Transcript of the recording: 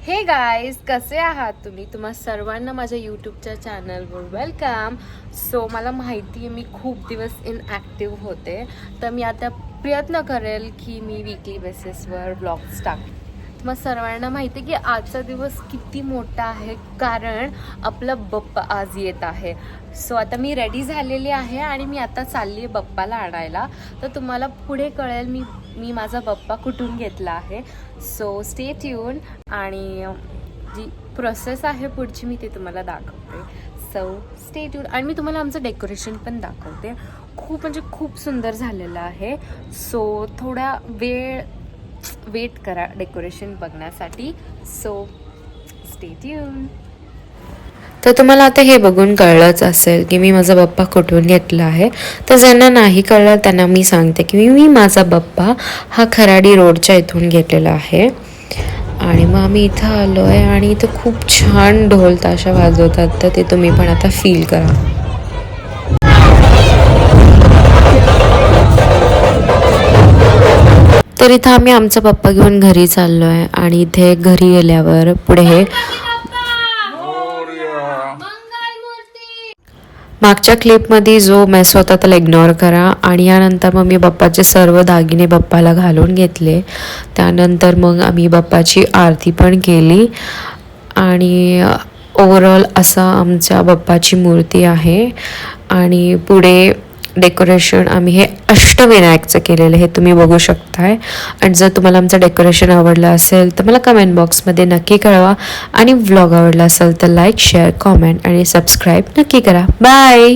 हे गाईज, कसे आहात तुम्ही? तुम्हा सर्वांना माझ्या यूट्यूबच्या चॅनलवर वेलकम. सो मला माहिती आहे मी खूप दिवस इनॲक्टिव्ह होते, तर मी आता प्रयत्न करेल की मी वीकली बेसिसवर ब्लॉग्स टाक. मग सर्वांना माहिती आहे की आजचा दिवस किती मोठा आहे, कारण आपला बप्पा आज येत आहे. सो आता मी रेडी झालेली आहे आणि मी आता चालली आहे बप्पाला आणायला. तर तुम्हाला पुढे कळेल मी माझा बप्पा कुठून घेतला आहे. सो स्टे ट्यून आणि जी प्रोसेस आहे पुढची मी ते तुम्हाला दाखवते. सो स्टे ट्यून आणि मी तुम्हाला आमचं डेकोरेशन पण दाखवते. खूप सुंदर झालेलं आहे. सो थोडा वेट करा डेकोरेशन बघण्यासाठी. So stay tune. तर तुम्हाला आता हे बघून कळलंच असेल की मी माझा बप्पा कुठून घेतला आहे. तर ज्यांना नाही कळलं त्यांना मी सांगते की मी माझा बप्पा हा खराडी रोडच्या इथून घेतलेला आहे. आणि मग आम्ही इथं आलो आहे आणि इथं खूप छान ढोल ताशा वाजवतात, तर ते तुम्ही पण आता फील करा. तर इथं आम्ही आमचा पप्पा घेऊन घरी चाललो आहे आणि इथे घरी गेल्यावर पुढे मागच्या क्लिपमध्ये जो मेस होता त्याला इग्नोर करा. आणि यानंतर मग मी बाप्पाचे सर्व दागिने बाप्पाला घालून घेतले. त्यानंतर मग आम्ही बाप्पाची आरती पण केली आणि ओव्हरऑल असा आमच्या बाप्पाची मूर्ती आहे. आणि पुढे डेकोरेशन आम्ही हे अष्टविनायकचं केलेलं हे तुम्ही बघू शकताय. आणि जर तुम्हाला आमचं डेकोरेशन आवडलं असेल तर मला कमेंट बॉक्समध्ये नक्की कळवा. आणि व्लॉग आवडला असेल तर लाईक, शेअर, कॉमेंट आणि सबस्क्राईब नक्की करा. बाय.